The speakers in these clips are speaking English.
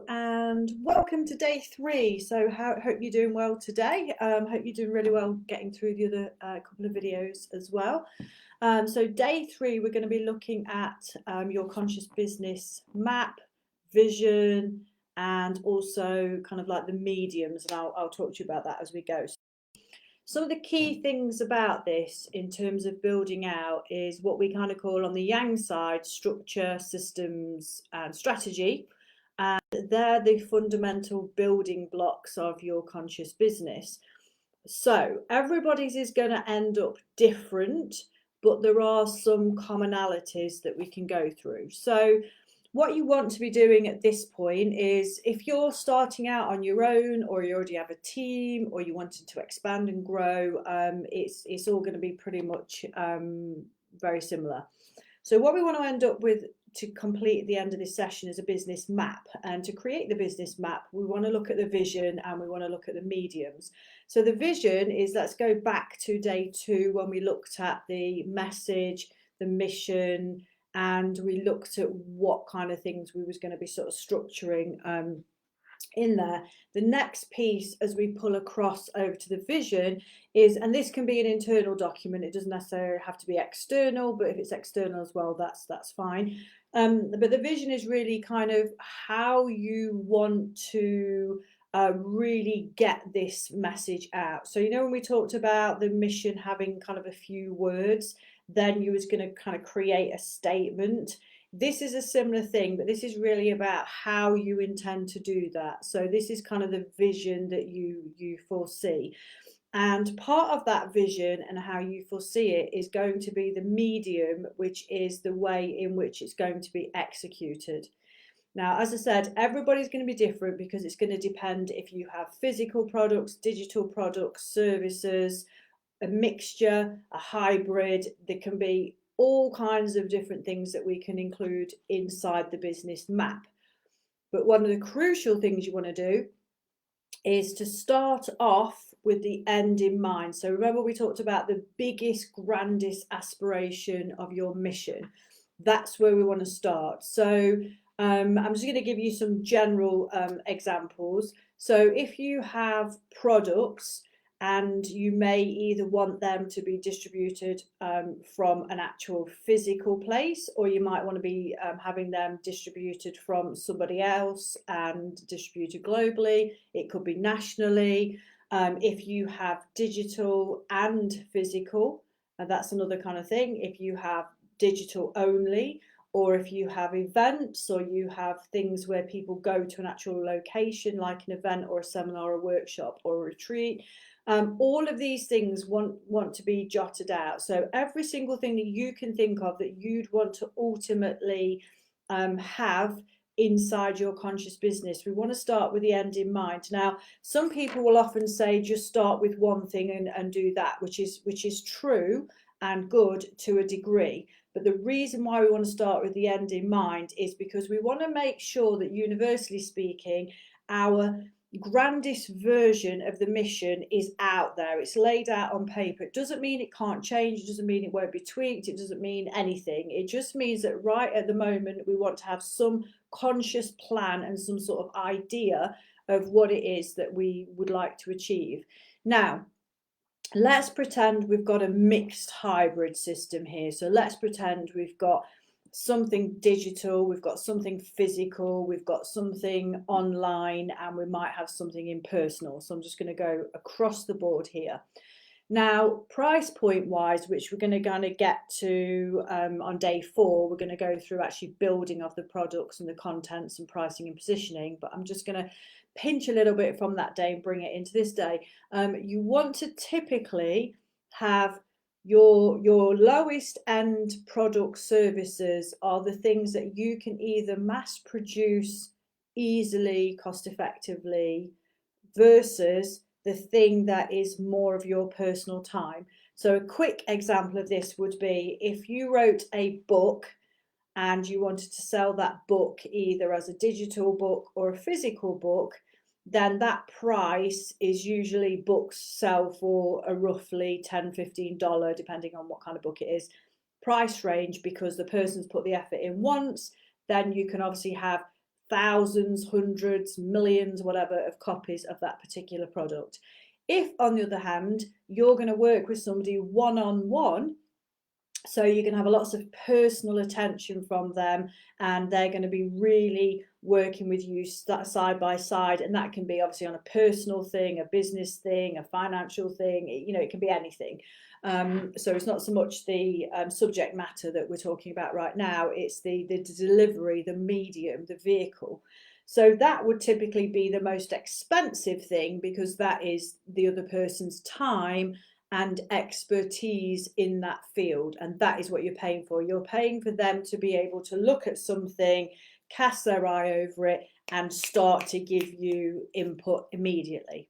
And welcome to day three. So, hope you're doing well today. Hope you're doing really well getting through the other couple of videos as well. So, day three, we're going to be looking at your conscious business map, vision, and also kind of like the mediums. And I'll talk to you about that as we go. Some of the key things about this in terms of building out is what we kind of call on the yang side structure, systems, and strategy. And they're the fundamental building blocks of your conscious business. So everybody's is going to end up different, but there are some commonalities that we can go through. So what you want to be doing at this point is if you're starting out on your own, or you already have a team, or you wanted to expand and grow, it's all going to be pretty much very similar. So what we want to end up with to complete the end of this session is a business map. And to create the business map, we want to look at the vision and we want to look at the mediums. So the vision is, let's go back to day two when we looked at the message, the mission, and we looked at what kind of things we was going to be sort of structuring in there. The next piece as we pull across over to the vision is, and this can be an internal document, it doesn't necessarily have to be external, but if it's external as well, that's fine. But the vision is really kind of how you want to really get this message out. So, you know, when we talked about the mission having kind of a few words, then you was going to kind of create a statement. This is a similar thing, but this is really about how you intend to do that. So this is kind of the vision that you foresee. And part of that vision and how you foresee it is going to be the medium, which is the way in which it's going to be executed. Now, as I said, everybody's going to be different because it's going to depend if you have physical products, digital products, services, a mixture, a hybrid. There can be all kinds of different things that we can include inside the business map. But one of the crucial things you want to do is to start off with the end in mind. So remember, we talked about the biggest, grandest aspiration of your mission. That's where we want to start. So I'm just going to give you some general examples. So if you have products and you may either want them to be distributed from an actual physical place, or you might want to be having them distributed from somebody else and distributed globally. It could be nationally. If you have digital and physical, that's another kind of thing. If you have digital only, or if you have events, or you have things where people go to an actual location like an event or a seminar or a workshop or a retreat, all of these things want to be jotted out. So every single thing that you can think of that you'd want to ultimately have inside your conscious business, we want to start with the end in mind. Now, some people will often say just start with one thing and do that, which is true and good to a degree. But the reason why we want to start with the end in mind is because we want to make sure that, universally speaking, our grandest version of the mission is out there. It's laid out on paper. It doesn't mean it can't change. It doesn't mean it won't be tweaked. It doesn't mean anything. It just means that right at the moment we want to have some conscious plan and some sort of idea of what it is that we would like to achieve. Now, let's pretend we've got a mixed hybrid system here. So let's pretend we've got something digital, we've got something physical, we've got something online, and we might have something impersonal. So I'm just going to go across the board here. Now, price point wise, which we're going to kind of get to on day four, we're going to go through actually building of the products and the contents and pricing and positioning. But I'm just going to pinch a little bit from that day and bring it into this day. You want to typically have your lowest end product services are the things that you can either mass produce easily, cost effectively, versus the thing that is more of your personal time. So a quick example of this would be if you wrote a book and you wanted to sell that book either as a digital book or a physical book, then that price is usually books sell for a roughly $10–15, depending on what kind of book it is, price range, because the person's put the effort in once. Then you can obviously have thousands, hundreds, millions, whatever, of copies of that particular product. If, on the other hand, you're going to work with somebody one-on-one, so you're going to have lots of personal attention from them, and they're going to be really working with you side by side, and that can be obviously on a personal thing, a business thing, a financial thing, you know, it can be anything. So it's not so much the subject matter that we're talking about right now, it's the delivery, the medium, the vehicle. So that would typically be the most expensive thing, because that is the other person's time and expertise in that field, and that is what you're paying for. You're paying for them to be able to look at something, cast their eye over it, and start to give you input immediately.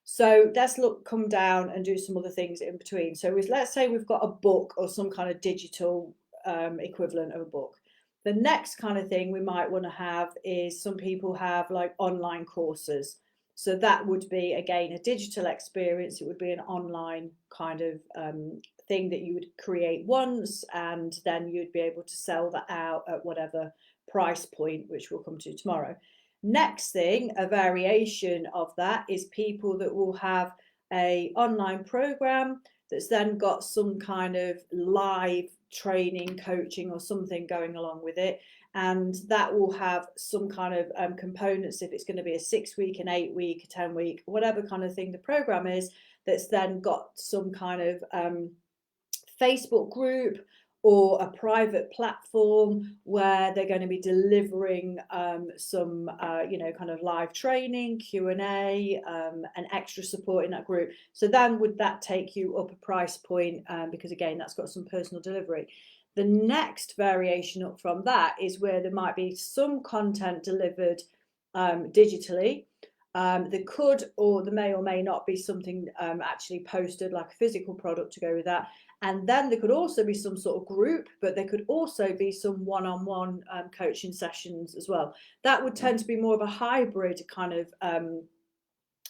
So let's come down and do some other things in between. So let's say we've got a book or some kind of digital equivalent of a book. The next kind of thing we might want to have is, some people have like online courses. So that would be, again, a digital experience. It would be an online kind of thing that you would create once, and then you'd be able to sell that out at whatever price point, which we'll come to tomorrow. Next thing, a variation of that, is people that will have an online program that's then got some kind of live training, coaching, or something going along with it. And that will have some kind of components, if it's going to be a 6-week, an 8-week, a 10-week, whatever kind of thing the program is, that's then got some kind of Facebook group or a private platform where they're going to be delivering some, you know, kind of live training, Q&A, and extra support in that group. So then would that take you up a price point, because again, that's got some personal delivery. The next variation up from that is where there might be some content delivered digitally. There could, or there may or may not be something actually posted, like a physical product to go with that. And then there could also be some sort of group, but there could also be some one-on-one coaching sessions as well. That would tend to be more of a hybrid kind of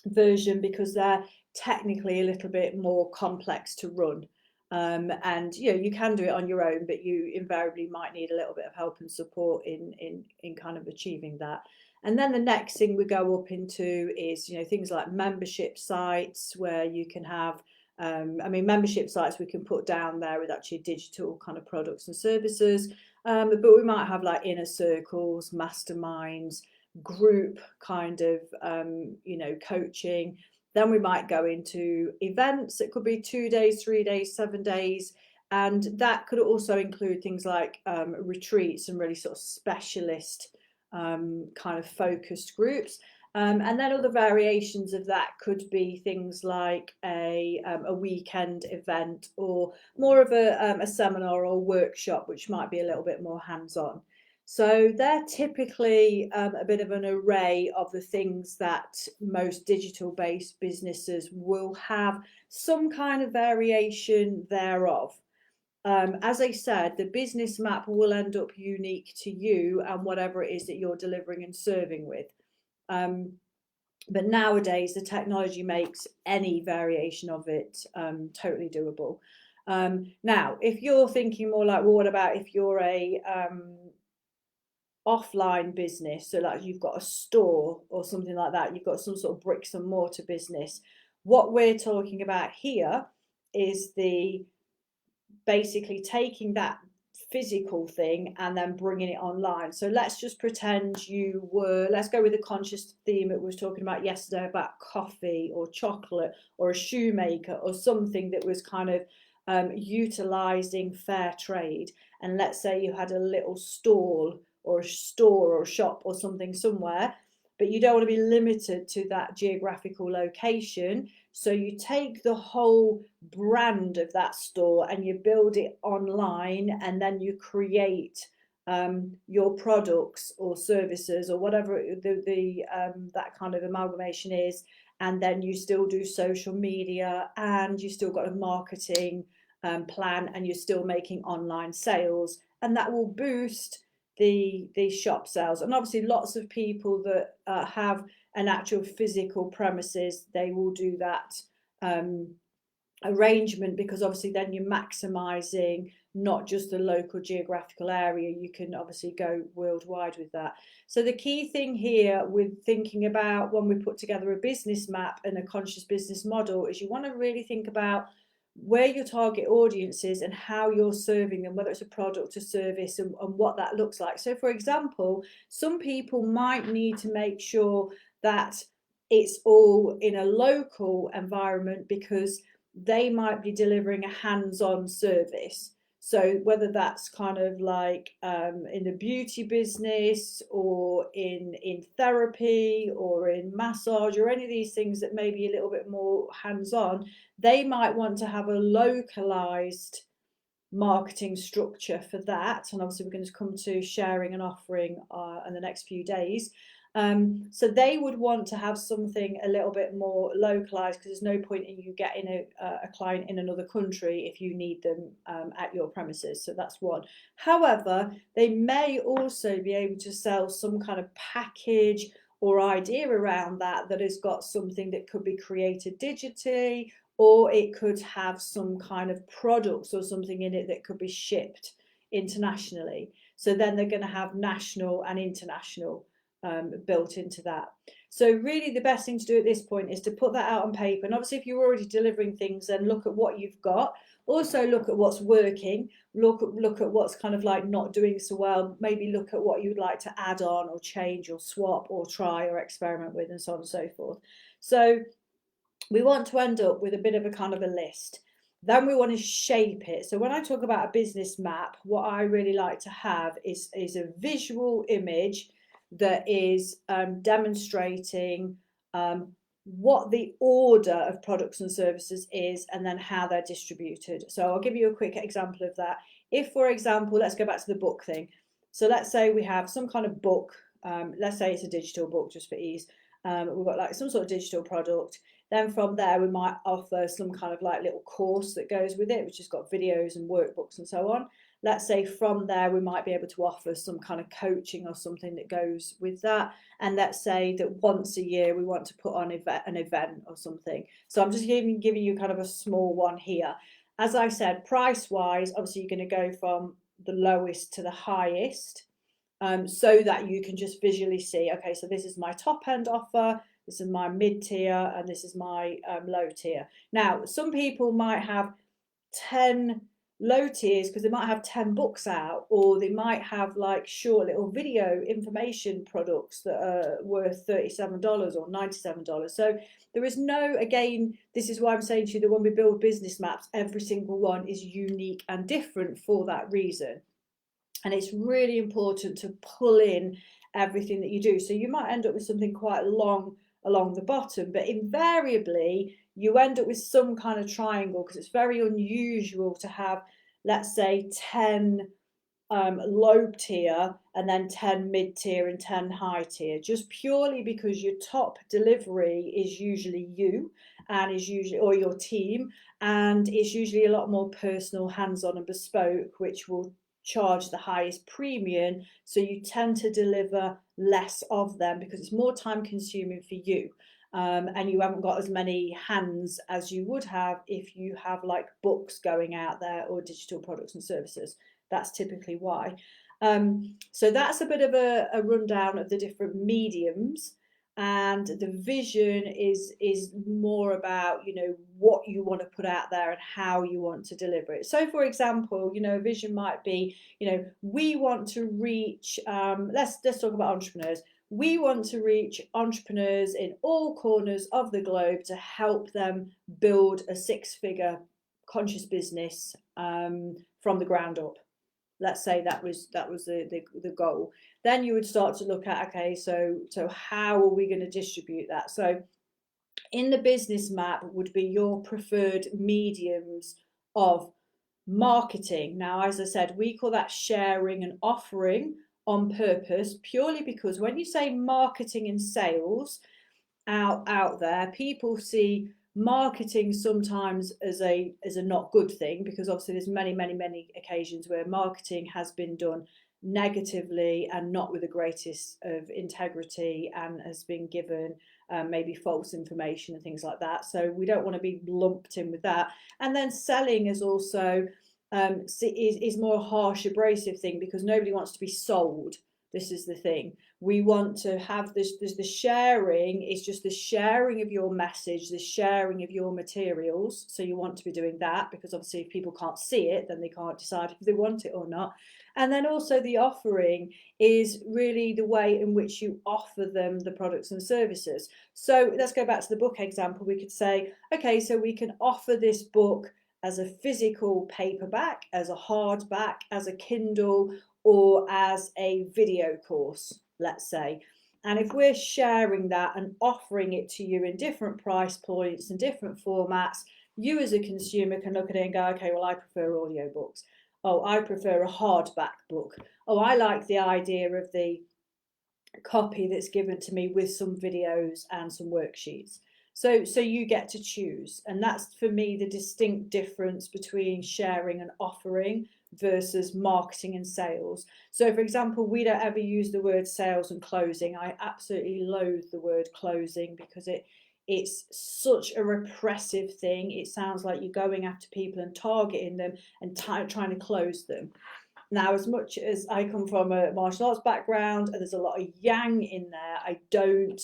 version, because they're technically a little bit more complex to run. And you know, you can do it on your own, but you invariably might need a little bit of help and support in kind of achieving that. And then the next thing we go up into is, you know, things like membership sites, where you can have I mean, membership sites we can put down there with actually digital kind of products and services, but we might have like inner circles, masterminds, group kind of you know, coaching. Then we might go into events. It could be 2 days, 3 days, 7 days, and that could also include things like retreats and really sort of specialist kind of focused groups. And then other variations of that could be things like a weekend event, or more of a seminar or workshop, which might be a little bit more hands-on. So they're typically a bit of an array of the things that most digital-based businesses will have some kind of variation thereof. As I said, the business map will end up unique to you and whatever it is that you're delivering and serving with. But nowadays, the technology makes any variation of it totally doable. Now, if you're thinking more like, well, what about if you're a offline business, so like you've got a store or something like that, you've got some sort of bricks and mortar business. What we're talking about here is basically taking that physical thing and then bringing it online. So let's just pretend let's go with the conscious theme that we was talking about yesterday, about coffee or chocolate or a shoemaker or something that was kind of utilizing fair trade. And let's say you had a little stall or a store or a shop or something somewhere, but you don't want to be limited to that geographical location. So you take the whole brand of that store and you build it online, and then you create your products or services or whatever that kind of amalgamation is, and then you still do social media, and you still got a marketing plan, and you're still making online sales, and that will boost the shop sales. And obviously lots of people that have an actual physical premises, they will do that arrangement, because obviously then you're maximizing not just the local geographical area. You can obviously go worldwide with that. So the key thing here with thinking about when we put together a business map and a conscious business model is you want to really think about where your target audience is and how you're serving them, whether it's a product or service, and what that looks like. So for example, some people might need to make sure that it's all in a local environment because they might be delivering a hands-on service. So whether that's kind of like in the beauty business or in therapy or in massage or any of these things that may be a little bit more hands-on, they might want to have a localized marketing structure for that. And obviously we're going to come to sharing and offering in the next few days. So they would want to have something a little bit more localized, because there's no point in you getting a client in another country if you need them at your premises. So that's one. However, they may also be able to sell some kind of package or idea around that has got something that could be created digitally, or it could have some kind of products or something in it that could be shipped internationally. So then they're going to have national and international built into that. So really the best thing to do at this point is to put that out on paper. And obviously if you're already delivering things, then look at what you've got. Also look at what's working, look at what's kind of like not doing so well, maybe look at what you'd like to add on or change or swap or try or experiment with, and so on and so forth. So we want to end up with a bit of a kind of a list. Then we want to shape it. So when I talk about a business map, what I really like to have is a visual image that is demonstrating what the order of products and services is, and then how they're distributed. So I'll give you a quick example of that. If, for example, let's go back to the book thing. So let's say we have some kind of book. Let's say it's a digital book, just for ease. We've got like some sort of digital product. Then from there, we might offer some kind of like little course that goes with it, which has got videos and workbooks and so on. Let's say from there, we might be able to offer some kind of coaching or something that goes with that. And let's say that once a year, we want to put on an event or something. So I'm just giving you kind of a small one here. As I said, price-wise, obviously you're going to go from the lowest to the highest, so that you can just visually see, okay, so this is my top end offer, this is my mid tier, and this is my low tier. Now, some people might have 10 low tiers because they might have 10 books out, or they might have like short little video information products that are worth $37 or $97. So there is no, again, this is why I'm saying to you that when we build business maps, every single one is unique and different for that reason. And it's really important to pull in everything that you do. So you might end up with something quite long along the bottom, but invariably you end up with some kind of triangle, because it's very unusual to have, let's say, 10 low tier and then 10 mid tier and 10 high tier, just purely because your top delivery is usually you, and is usually, or your team, and it's usually a lot more personal, hands-on and bespoke, which will charge the highest premium. So you tend to deliver less of them because it's more time consuming for you. And you haven't got as many hands as you would have if you have like books going out there or digital products and services. That's typically why. So that's a bit of a rundown of the different mediums. And the vision is more about, you know, what you want to put out there and how you want to deliver it. So for example, you know, a vision might be, you know, we want to reach, let's talk about entrepreneurs. We want to reach entrepreneurs in all corners of the globe to help them build a six-figure conscious business from the ground up. Let's say that was the goal. Then you would start to look at, okay, so how are we going to distribute that? So in the business map would be your preferred mediums of marketing. Now, as I said, we call that sharing and offering on purpose, purely because when you say marketing and sales out there, people see marketing sometimes as a not good thing, because obviously there's many occasions where marketing has been done negatively and not with the greatest of integrity, and has been given maybe false information and things like that. So we don't want to be lumped in with that. And then selling is also is more a harsh, abrasive thing, because nobody wants to be sold. This is the thing. We want to have this, the sharing is just the sharing of your message, the sharing of your materials. So you want to be doing that, because obviously if people can't see it, then they can't decide if they want it or not. And then also the offering is really the way in which you offer them the products and services. So let's go back to the book example. We could say, okay, so we can offer this book as a physical paperback, as a hardback, as a Kindle, or as a video course, let's say. And if we're sharing that and offering it to you in different price points and different formats, you as a consumer can look at it and go, okay, well, I prefer audiobooks. Oh, I prefer a hardback book. Oh, I like the idea of the copy that's given to me with some videos and some worksheets. So you get to choose, and that's for me the distinct difference between sharing and offering versus marketing and sales. So for example, we don't ever use the word sales and closing. I absolutely loathe the word closing, because it's such a repressive thing. It sounds like you're going after people and targeting them and trying to close them. Now, as much as I come from a martial arts background and there's a lot of yang in there, I don't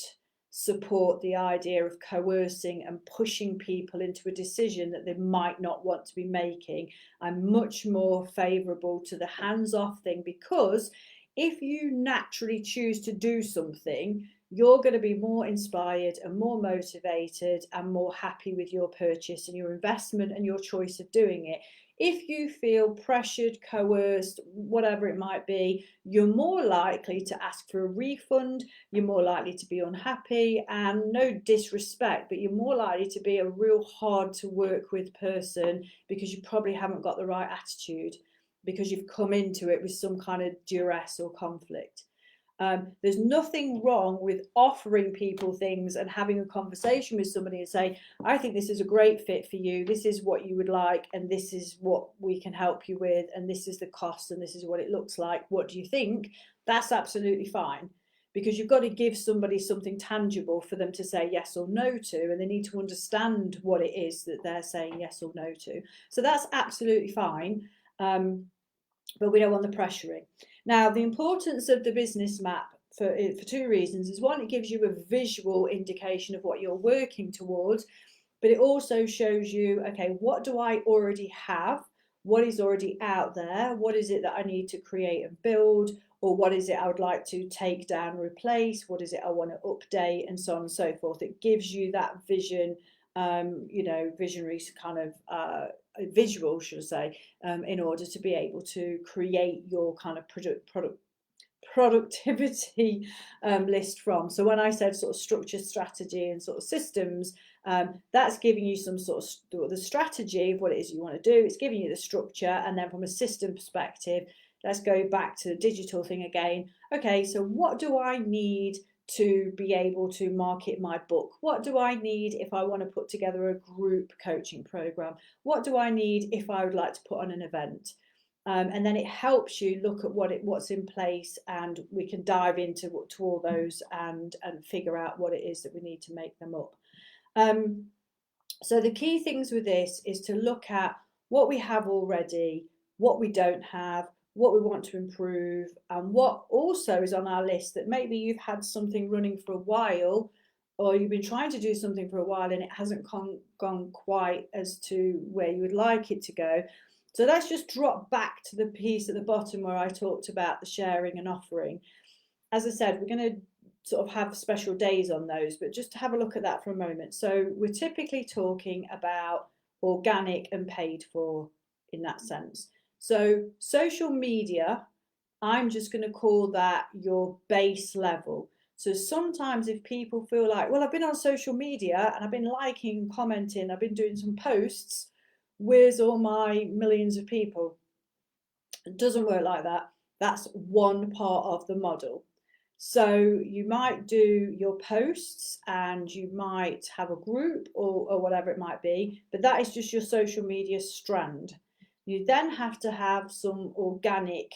support the idea of coercing and pushing people into a decision that they might not want to be making. I'm much more favourable to the hands-off thing, because if you naturally choose to do something, you're going to be more inspired and more motivated and more happy with your purchase and your investment and your choice of doing it. If you feel pressured, coerced, whatever it might be, you're more likely to ask for a refund, you're more likely to be unhappy, and no disrespect, but you're more likely to be a real hard to work with person, because you probably haven't got the right attitude, because you've come into it with some kind of duress or conflict. There's nothing wrong with offering people things and having a conversation with somebody and say, I think this is a great fit for you, this is what you would like, and this is what we can help you with, and this is the cost, and this is what it looks like, what do you think? That's absolutely fine, because you've got to give somebody something tangible for them to say yes or no to, and they need to understand what it is that they're saying yes or no to. So that's absolutely fine, but we don't want the pressuring. Now, the importance of the business map for two reasons is, one, it gives you a visual indication of what you're working towards, but it also shows you, okay, what do I already have? What is already out there? What is it that I need to create and build? Or what is it I would like to take down, replace? What is it I want to update, and so on and so forth? It gives you that vision, visionary kind of visual, should I say, in order to be able to create your kind of productivity list from. So when I said sort of structure, strategy, and sort of systems, that's giving you some sort of the strategy of what it is you want to do. It's giving you the structure, and then from a system perspective, let's go back to the digital thing again. Okay, so what do I need to be able to market my book? What do I need if I want to put together a group coaching program? What do I need if I would like to put on an event? And then it helps you look at what's in place, and we can dive into to all those and figure out what it is that we need to make them up. So the key things with this is to look at what we have already, what we don't have, what we want to improve, and what also is on our list that maybe you've had something running for a while, or you've been trying to do something for a while and it hasn't gone quite as to where you would like it to go. So let's just drop back to the piece at the bottom where I talked about the sharing and offering. As I said, we're going to sort of have special days on those, but just to have a look at that for a moment. So we're typically talking about organic and paid for in that sense. So social media, I'm just going to call that your base level. So sometimes if people feel like, well, I've been on social media and I've been liking, commenting, I've been doing some posts, where's all my millions of people? It doesn't work like that. That's one part of the model. So you might do your posts and you might have a group or whatever it might be, but that is just your social media strand. You then have to have some organic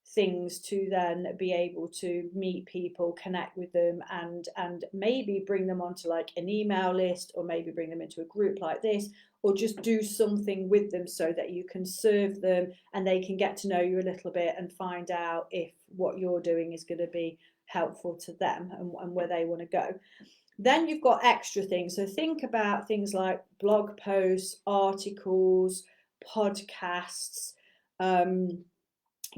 things to then be able to meet people, connect with them, and maybe bring them onto like an email list, or maybe bring them into a group like this, or just do something with them so that you can serve them and they can get to know you a little bit and find out if what you're doing is going to be helpful to them and where they want to go. Then you've got extra things. So think about things like blog posts, articles, podcasts,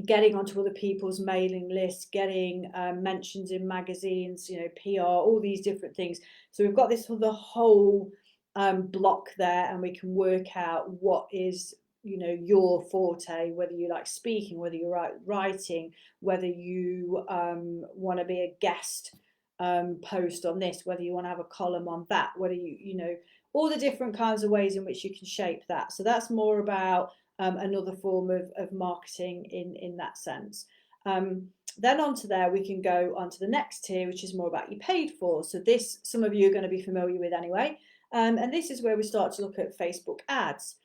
getting onto other people's mailing lists, getting mentions in magazines, PR, all these different things. So we've got this for the whole block there, and we can work out what is your forte, whether you like speaking, whether you like writing, whether you want to be a guest post on this, whether you want to have a column on that, whether all the different kinds of ways in which you can shape that. So that's more about another form of marketing in that sense. Then onto there, we can go onto the next tier, which is more about you paid for. So this, some of you are going to be familiar with anyway. And this is where we start to look at Facebook ads,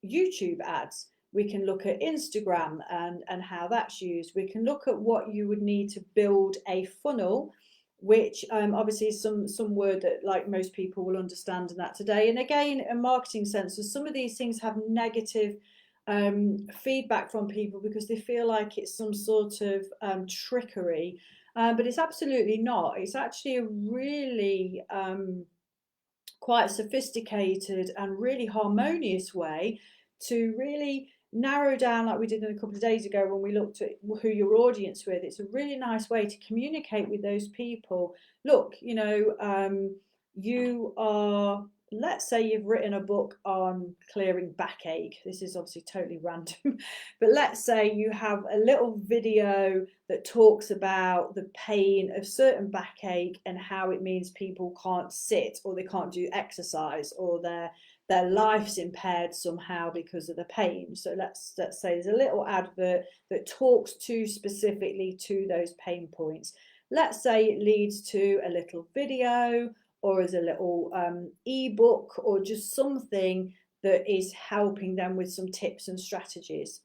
YouTube ads. We can look at Instagram and how that's used. We can look at what you would need to build a funnel, which obviously is some word that like most people will understand in that today. And again, in marketing sense, some of these things have negative feedback from people because they feel like it's some sort of trickery, but it's absolutely not. It's actually a really quite sophisticated and really harmonious way to really narrow down, like we did a couple of days ago when we looked at who your audience with. It's a really nice way to communicate with those people. Look, you are, let's say you've written a book on clearing backache. This is obviously totally random, but let's say you have a little video that talks about the pain of certain backache and how it means people can't sit, or they can't do exercise, or their life's impaired somehow because of the pain. So let's say there's a little advert that talks to specifically to those pain points. Let's say it leads to a little video, or as a little ebook, or just something that is helping them with some tips and strategies.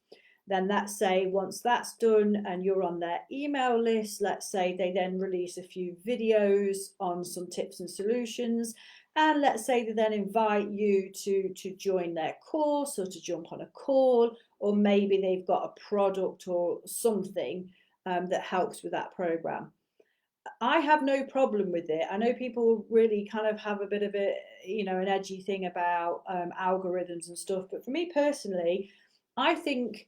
Then let's say once that's done and you're on their email list, let's say they then release a few videos on some tips and solutions. And let's say they then invite you to join their course, or to jump on a call, or maybe they've got a product or something that helps with that program. I have no problem with it. I know people really kind of have a bit of an edgy thing about algorithms and stuff, but for me personally, I think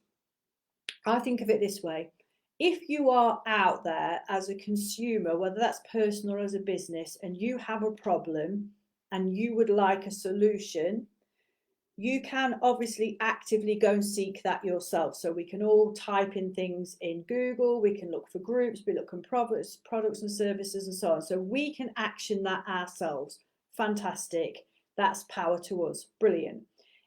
of it this way. If you are out there as a consumer, whether that's personal or as a business, and you have a problem and you would like a solution, you can obviously actively go and seek that yourself. So we can all type in things in Google, we can look for groups, we look at products and services and so on. So we can action that ourselves. Fantastic. That's power to us. Brilliant.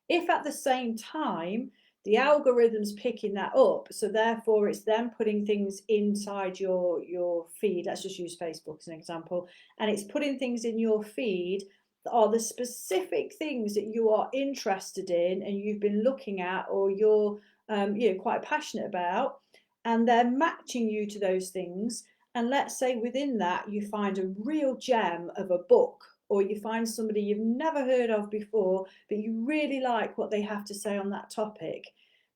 If at the same time, the algorithm's picking that up, so therefore it's then putting things inside your feed. Let's just use Facebook as an example. And it's putting things in your feed are the specific things that you are interested in and you've been looking at, or you're quite passionate about, and they're matching you to those things. And let's say within that you find a real gem of a book, or you find somebody you've never heard of before but you really like what they have to say on that topic.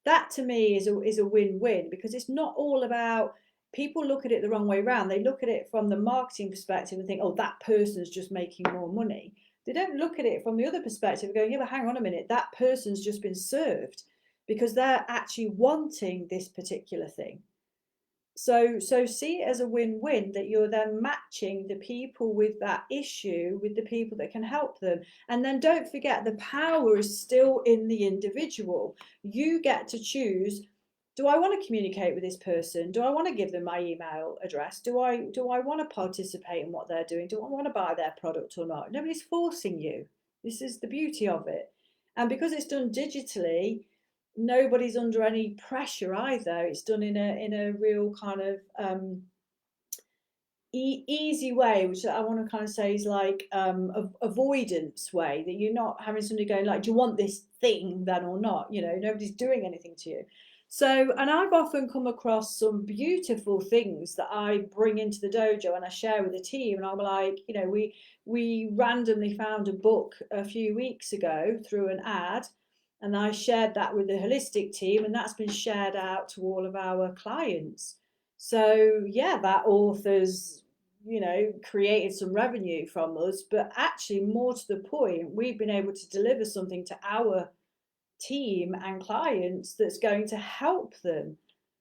That to me is a win-win, because it's not all about, people look at it the wrong way around. They look at it from the marketing perspective and think, oh, that person's just making more money. They don't look at it from the other perspective going, yeah, but hang on a minute, that person's just been served because they're actually wanting this particular thing. So see it as a win-win, that you're then matching the people with that issue with the people that can help them. And then don't forget, the power is still in the individual. You get to choose, do I want to communicate with this person? Do I want to give them my email address? Do I want to participate in what they're doing? Do I want to buy their product or not? Nobody's forcing you. This is the beauty of it. And because it's done digitally, nobody's under any pressure either. It's done in a real kind of easy way, which I want to kind of say is like avoidance way, that you're not having somebody going like, do you want this thing then or not? Nobody's doing anything to you. So, and I've often come across some beautiful things that I bring into the dojo and I share with the team. And I'm like, we randomly found a book a few weeks ago through an ad, and I shared that with the holistic team, and that's been shared out to all of our clients. So, yeah, that author's, created some revenue from us, but actually, more to the point, we've been able to deliver something to our team and clients that's going to help them.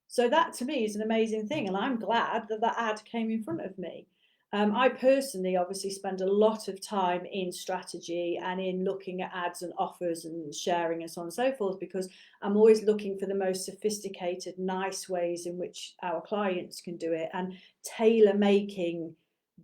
So that to me is an amazing thing, and I'm glad that that ad came in front of me. I personally obviously spend a lot of time in strategy and in looking at ads and offers and sharing and so on and so forth, because I'm always looking for the most sophisticated, nice ways in which our clients can do it, and tailor making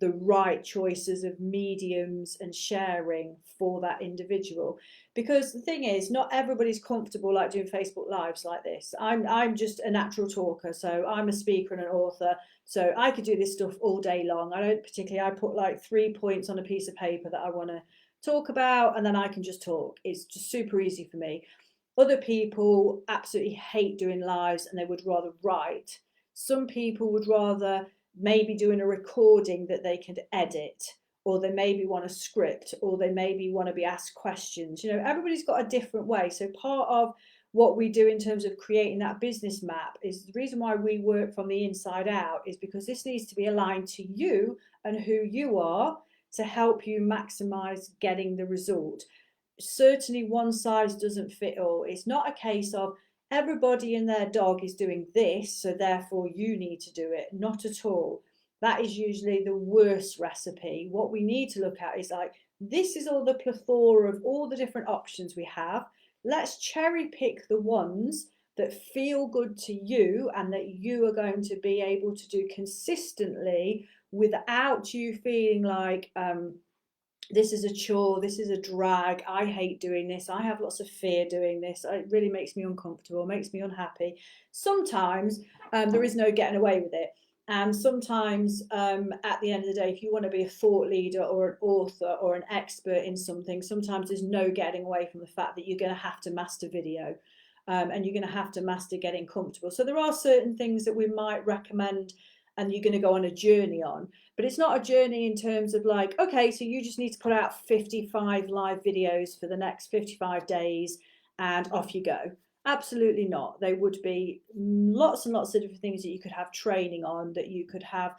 the right choices of mediums and sharing for that individual. Because the thing is, not everybody's comfortable like doing Facebook lives like this. I'm just a natural talker, so I'm a speaker and an author, so I could do this stuff all day long. I don't particularly, I put like 3 points on a piece of paper that I want to talk about, and then I can just talk. It's just super easy for me. Other people absolutely hate doing lives and they would rather write. Some people would rather maybe doing a recording that they could edit, or they maybe want a script, or they maybe want to be asked questions. Everybody's got a different way. So part of what we do in terms of creating that business map is the reason why we work from the inside out, is because this needs to be aligned to you and who you are to help you maximize getting the result. Certainly one size doesn't fit all. It's not a case of everybody and their dog is doing this, so therefore you need to do it. Not at all. That is usually the worst recipe. What we need to look at is like, this is all the plethora of all the different options we have. Let's cherry pick the ones that feel good to you and that you are going to be able to do consistently without you feeling like, this is a chore, this is a drag, I hate doing this, I have lots of fear doing this, it really makes me uncomfortable, makes me unhappy. Sometimes there is no getting away with it. And sometimes at the end of the day, if you want to be a thought leader or an author or an expert in something, sometimes there's no getting away from the fact that you're going to have to master video, and you're going to have to master getting comfortable. So there are certain things that we might recommend and you're going to go on a journey on. But it's not a journey in terms of like, okay, so you just need to put out 55 live videos for the next 55 days and off you go. Absolutely not. There would be lots and lots of different things that you could have training on, that you could have,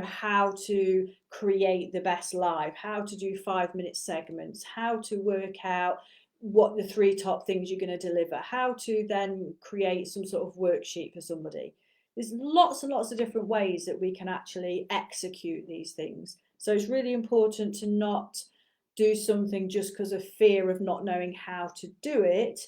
how to create the best live, how to do 5-minute segments, how to work out what the 3 top things you're going to deliver, how to then create some sort of worksheet for somebody. There's lots and lots of different ways that we can actually execute these things. So it's really important to not do something just because of fear of not knowing how to do it.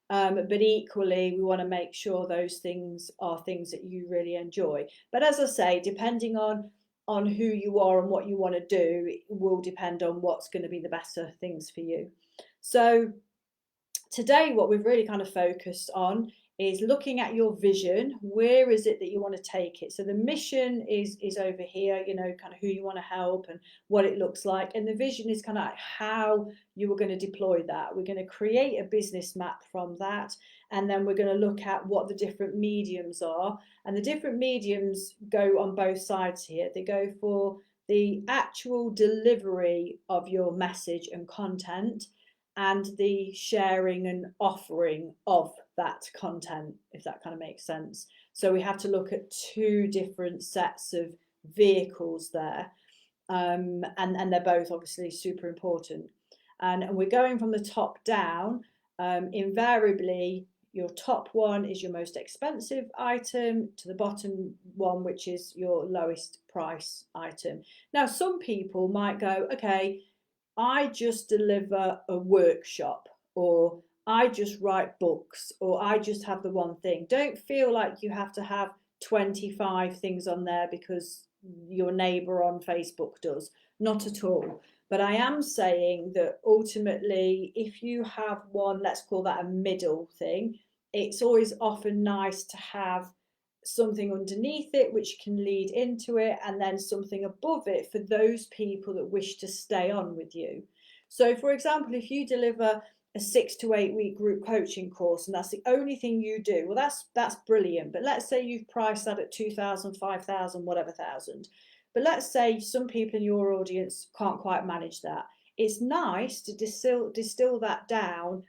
But equally, we want to make sure those things are things that you really enjoy. But as I say, depending on who you are and what you want to do, it will depend on what's going to be the better things for you. So today, what we've really kind of focused on is looking at your vision. Where is it that you want to take it? So the mission is over here, kind of who you want to help and what it looks like. And the vision is kind of like how you are going to deploy that. We're going to create a business map from that. And then we're going to look at what the different mediums are. And the different mediums go on both sides here. They go for the actual delivery of your message and content, and the sharing and offering of that content, if that kind of makes sense. So we have to look at 2 different sets of vehicles there, and they're both obviously super important. And we're going from the top down. Invariably, your top one is your most expensive item to the bottom one, which is your lowest price item. Now, some people might go, okay, I just deliver a workshop, or I just write books, or I just have the one thing. Don't feel like you have to have 25 things on there because your neighbour on Facebook does. Not at all. But I am saying that ultimately, if you have one, let's call that a middle thing, it's always often nice to have something underneath it which can lead into it, and then something above it for those people that wish to stay on with you. So for example, if you deliver a 6 to 8 week group coaching course and that's the only thing you do, well, that's brilliant. But let's say you've priced that at 2,000, 5,000, whatever thousand. But let's say some people in your audience can't quite manage that. It's nice to distill that down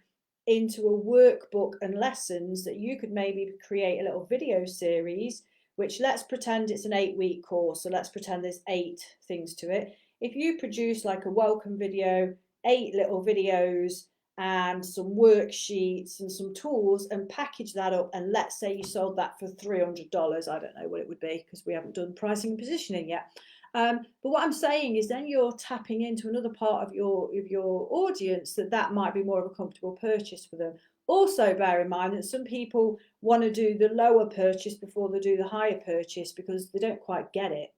into a workbook and lessons that you could maybe create a little video series, which let's pretend it's an 8 week course. So let's pretend there's 8 things to it. If you produce like a welcome video, 8 little videos and some worksheets and some tools and package that up, and let's say you sold that for $300, I don't know what it would be because we haven't done pricing and positioning yet. But what I'm saying is then you're tapping into another part of your audience that might be more of a comfortable purchase for them. Also bear in mind that some people want to do the lower purchase before they do the higher purchase because they don't quite get it.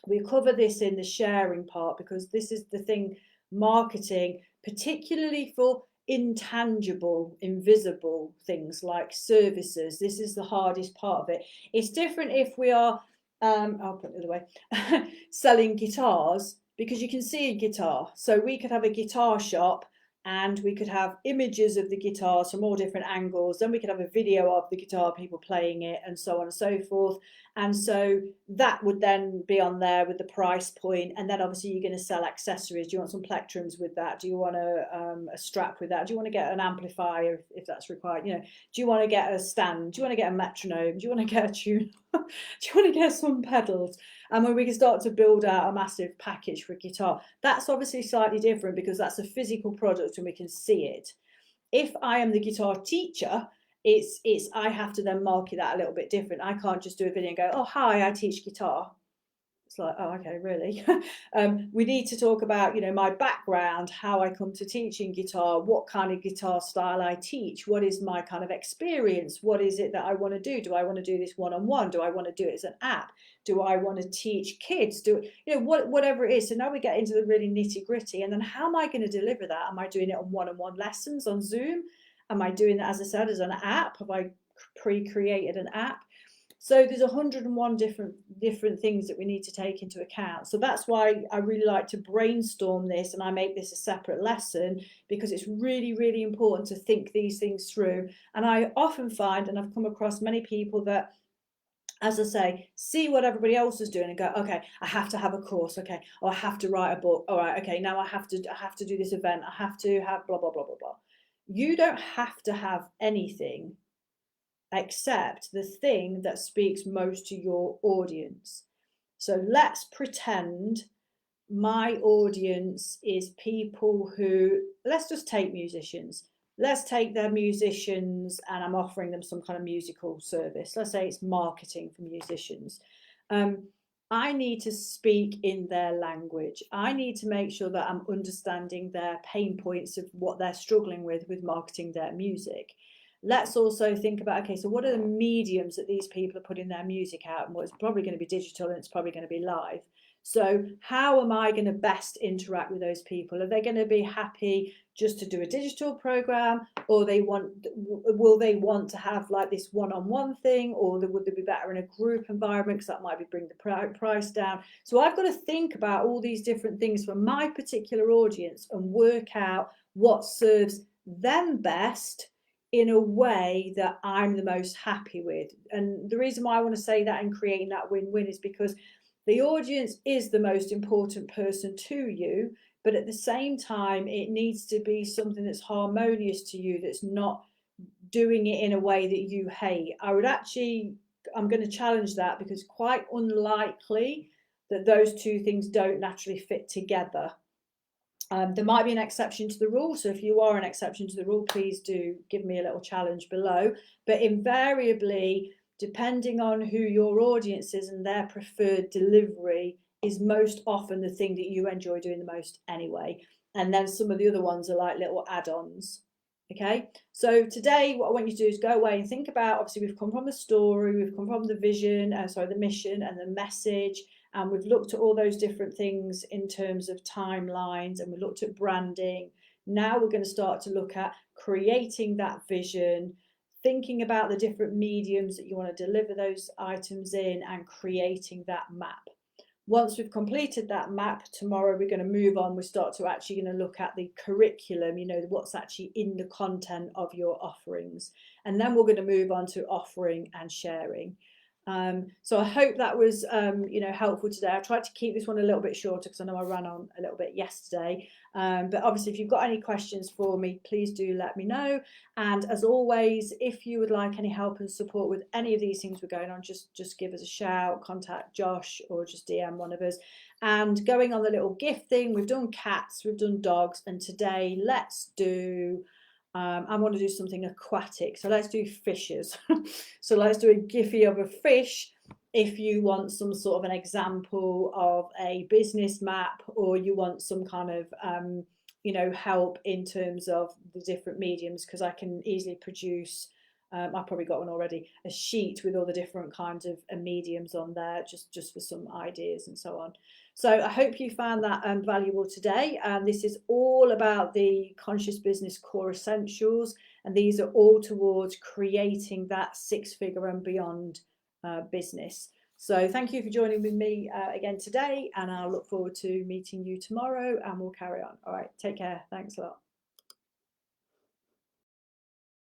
We cover this in the sharing part because this is the thing, marketing, particularly for intangible, invisible things like services. This is the hardest part of it. It's different if we are I'll put it the other way, selling guitars, because you can see a guitar. So we could have a guitar shop and we could have images of the guitars from all different angles. Then we could have a video of the guitar, people playing it and so on and so forth. And so that would then be on there with the price point. And then obviously you're going to sell accessories. Do you want some plectrums with that? Do you want a strap with that? Do you want to get an amplifier if that's required? You know, do you want to get a stand? Do you want to get a metronome? Do you want to get a tune? Do you want to get some pedals? And when we can start to build out a massive package for a guitar, that's obviously slightly different because that's a physical product and we can see it. If I am the guitar teacher, it's I have to then market that a little bit different. I can't just do a video and go, oh, hi, I teach guitar. It's like, oh, okay, really? We need to talk about, you know, my background, how I come to teaching guitar, what kind of guitar style I teach, what is my kind of experience, what is it that I want to do? Do I want to do this one-on-one? Do I want to do it as an app? Do I want to teach kids? Do, you know, whatever it is. So now we get into the really nitty-gritty, and then how am I going to deliver that? Am I doing it on one-on-one lessons on Zoom? Am I doing that, as I said, as an app? Have I pre-created an app? So there's 101 different things that we need to take into account. So that's why I really like to brainstorm this, and I make this a separate lesson because it's really, really important to think these things through. And I often find, and I've come across many people that, as I say, see what everybody else is doing and go, okay, I have to have a course, okay, or I have to write a book, all right, okay, now I have to do this event, I have to have blah, blah, blah, blah, blah. You don't have to have anything except the thing that speaks most to your audience. So let's pretend my audience is people who, let's just take musicians. Let's take their musicians and I'm offering them some kind of musical service. Let's say it's marketing for musicians. I need to speak in their language. I need to make sure that I'm understanding their pain points of what they're struggling with marketing their music. Let's also think about, okay, so what are the mediums that these people are putting their music out? And well, it's probably going to be digital and it's probably going to be live. So how am I going to best interact with those people? Are they going to be happy just to do a digital program, or will they want to have like this one-on-one thing, or would they be better in a group environment because that might be bring the price down? So I've got to think about all these different things for my particular audience and work out what serves them best in a way that I'm the most happy with. And the reason why I want to say that and creating that win-win is because the audience is the most important person to you, but at the same time, it needs to be something that's harmonious to you, that's not doing it in a way that you hate. I'm going to challenge that because it's quite unlikely that those two things don't naturally fit together. There might be an exception to the rule. So if you are an exception to the rule, please do give me a little challenge below. But invariably, depending on who your audience is and their preferred delivery is most often the thing that you enjoy doing the most anyway. And then some of the other ones are like little add-ons. Okay, so today what I want you to do is go away and think about, obviously we've come from the story, we've come from the vision, the mission and the message, and we've looked at all those different things in terms of timelines, and we looked at branding. Now we're going to start to look at creating that vision, thinking about the different mediums that you want to deliver those items in, and creating that map. Once we've completed that map, tomorrow we're going to move on. We start to actually going to look at the curriculum, you know, what's actually in the content of your offerings. And then we're going to move on to offering and sharing. So I hope that was, you know, helpful today. I tried to keep this one a little bit shorter because I know I ran on a little bit yesterday. But obviously, if you've got any questions for me, please do let me know. And as always, if you would like any help and support with any of these things we're going on, just give us a shout, contact Josh, or just DM one of us. And going on the little gift thing, we've done cats, we've done dogs, and today let's do I want to do something aquatic, so let's do fishes. So let's do a Giphy of a fish. If you want some sort of an example of a business map, or you want some kind of you know, help in terms of the different mediums, because I can easily produce I've probably got one already, a sheet with all the different kinds of mediums on there, just for some ideas and so on. So I hope you found that valuable today. And this is all about the Conscious Business Core Essentials. And these are all towards creating that six-figure and beyond business. So thank you for joining with me again today. And I'll look forward to meeting you tomorrow, and we'll carry on. All right, take care. Thanks a lot.